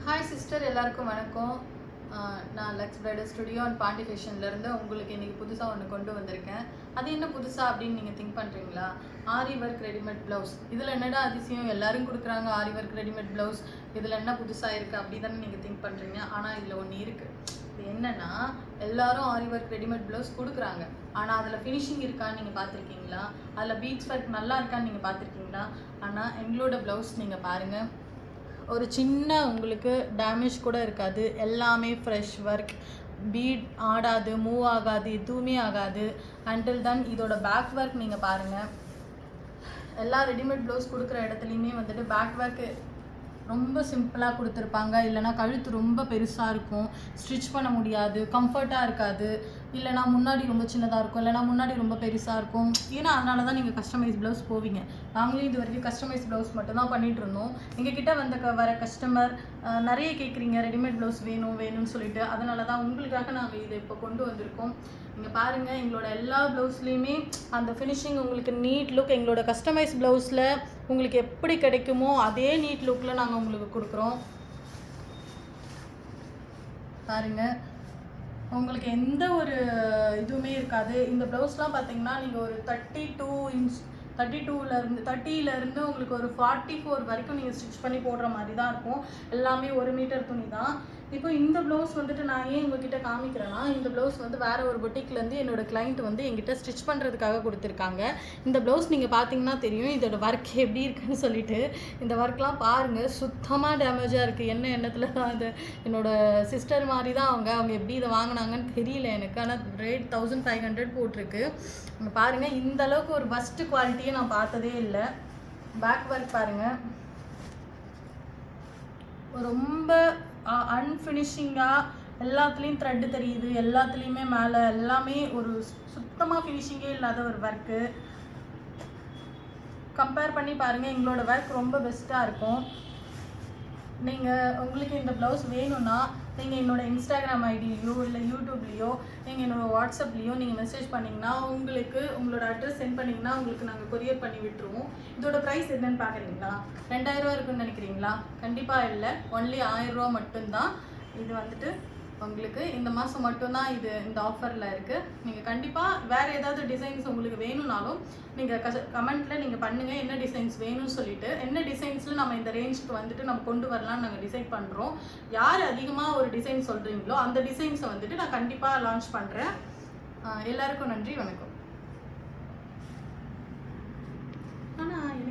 Hi sister, எல்லாருக்கும் வணக்கம். நான் Lux bridal studio and Pondy ஃபேஷன்லேருந்து உங்களுக்கு இன்றைக்கி புதுசாக ஒன்று கொண்டு வந்திருக்கேன். அது என்ன புதுசாக அப்படின்னு நீங்கள் திங்க் பண்ணுறீங்களா? ஆரி ஒர்க் ரெடிமேட் ப்ளவுஸ். இதில் என்னடா அதிசயம், எல்லோரும் கொடுக்குறாங்க ஆரி ஒர்க் ரெடிமேட் ப்ளவுஸ், இதில் என்ன புதுசாக இருக்குது அப்படி தானே நீங்கள் திங்க் பண்ணுறீங்க. ஆனால் இதில் ஒன்று இருக்குது. இது என்னென்னா, எல்லோரும் ஆரி ஒர்க் ரெடிமேட் ப்ளவுஸ் கொடுக்குறாங்க. ஆனால் அதில் ஃபினிஷிங் இருக்கான்னு நீங்கள் பார்த்துருக்கீங்களா? அதில் பீட்ஸ் ஒர்க் நல்லா இருக்கான்னு நீங்கள் பார்த்துருக்கீங்களா? ஆனால் எங்களோட ப்ளவுஸ் நீங்கள் பாருங்கள், ஒரு சின்ன உங்களுக்கு டேமேஜ் கூட இருக்காது. எல்லாமே ஃப்ரெஷ் ஒர்க், பீட் ஆடாது, மூவ் ஆகாது, எதுவுமே ஆகாது. அண்டில் தென் இதோட பேக் ஒர்க் நீங்கள் பாருங்கள். எல்லா ரெடிமேட் ப்ளவுஸ் கொடுக்குற இடத்துலையுமே வந்துட்டு பேக் ஒர்க்கு ரொம்ப சிம்பிளாக கொடுத்துருப்பாங்க. இல்லைனா கழுத்து ரொம்ப பெருசாக இருக்கும், ஸ்டிச் பண்ண முடியாது, கம்ஃபர்ட்டாக இருக்காது. இல்லைனா முன்னாடி ரொம்ப சின்னதாக இருக்கும், இல்லைனா முன்னாடி ரொம்ப பெருசாக இருக்கும். ஏன்னா அதனால தான் நீங்கள் கஸ்டமைஸ் ப்ளவுஸ் போவீங்க. நாங்களும் இது வரைக்கும் கஸ்டமைஸ் ப்ளவுஸ் மட்டும்தான் பண்ணிகிட்டு இருந்தோம். எங்ககிட்ட வர கஸ்டமர் நிறைய கேட்குறீங்க ரெடிமேட் ப்ளவுஸ் வேணும்னு சொல்லிட்டு. அதனால தான் உங்களுக்காக நாங்கள் இதை இப்போ கொண்டு வந்திருக்கோம். நீங்கள் பாருங்கள், எங்களோட எல்லா ப்ளவுஸ்லேயுமே அந்த ஃபினிஷிங் உங்களுக்கு நீட் லுக் எங்களோட கஸ்டமைஸ் ப்ளவுஸில் உங்களுக்கு எப்படி கிடைக்குமோ அதே நீட் லுக்கில் நாங்கள் உங்களுக்கு கொடுக்குறோம். பாருங்கள், உங்களுக்கு எந்த ஒரு இதுவுமே இருக்காது. இந்த ப்ளவுஸ்லாம் பார்த்தீங்கன்னா நீங்கள் ஒரு 32 இன்ச் 30லேருந்து உங்களுக்கு ஒரு 44 வரைக்கும் நீங்கள் ஸ்டிச் பண்ணி போடுற மாதிரி தான் இருக்கும். எல்லாமே 1 மீட்டர் துணி தான். இப்போ இந்த ப்ளவுஸ் வந்துட்டு நான் ஏன் உங்ககிட்ட காமிக்கிறேன்னா, இந்த ப்ளவுஸ் வந்து வேறு ஒரு பொட்டிக்லேருந்து என்னோட கிளைண்ட் வந்து எங்கிட்ட ஸ்டிச் பண்ணுறதுக்காக கொடுத்துருக்காங்க. இந்த ப்ளவுஸ் நீங்கள் பார்த்தீங்கன்னா தெரியும் இதோட ஒர்க் எப்படி இருக்குன்னு சொல்லிட்டு. இந்த ஒர்க்லாம் பாருங்கள், சுத்தமாக டேமேஜாக இருக்குது. எண்ணத்தில் தான் இது என்னோடய சிஸ்டர் மாதிரி தான் அவங்க எப்படி இதை வாங்கினாங்கன்னு தெரியல எனக்கு. ஆனால் ரேட் 1500 போட்டிருக்கு. பாருங்கள், இந்த அளவுக்கு ஒரு ஃபஸ்ட் குவாலிட்டியை நான் பார்த்ததே இல்லை. பேக் ஒர்க் பாருங்கள், ரொம்ப அன்ஃபினிஷிங்காக எல்லாத்துலேயும் த்ரெட்டு தெரியுது. எல்லாத்துலேயுமே மேலே எல்லாமே ஒரு சுத்தமாக ஃபினிஷிங்கே இல்லாத ஒரு ஒர்க்கு. கம்பேர் பண்ணி பாருங்கள், எங்களோட ஒர்க் ரொம்ப பெஸ்ட்டாக இருக்கும். உங்களுக்கு இந்த ப்ளவுஸ் வேணும்னா நீங்கள் என்னோடய இன்ஸ்டாகிராம் ஐடியிலையோ இல்லை யூடியூப்லேயோ நீங்கள் என்னோடய வாட்ஸ்அப்லேயோ நீங்கள் மெசேஜ் பண்ணிங்கன்னா உங்களுக்கு உங்களோட அட்ரஸ் சென்ட் பண்ணிங்கன்னா உங்களுக்கு நாங்கள் கொரியர் பண்ணி விட்டுருவோம். இதோட ப்ரைஸ் என்னென்னு பார்க்குறீங்களா? 2000 இருக்குன்னு நினைக்கிறீங்களா? கண்டிப்பாக இல்லை, ஒன்லி 1000 ரூபா மட்டும்தான். இது வந்துட்டு உங்களுக்கு இந்த மாதம் மட்டும்தான் இந்த ஆஃபரில் இருக்குது. நீங்கள் கண்டிப்பாக வேறு ஏதாவது டிசைன்ஸ் உங்களுக்கு வேணும்னாலும் நீங்கள் கமெண்ட்டில் நீங்கள் பண்ணுங்கள் என்ன டிசைன்ஸ் வேணும்னு சொல்லிட்டு. என்ன டிசைன்ஸில் நம்ம இந்த ரேஞ்சுக்கு வந்துட்டு நம்ம கொண்டு வரலாம்னு நாங்கள் டிசைட் பண்ணுறோம். யார் அதிகமாக ஒரு டிசைன் சொல்கிறீங்களோ அந்த டிசைன்ஸை வந்துட்டு நான் கண்டிப்பாக லான்ச் பண்ணுறேன். எல்லாருக்கும் நன்றி, வணக்கம்.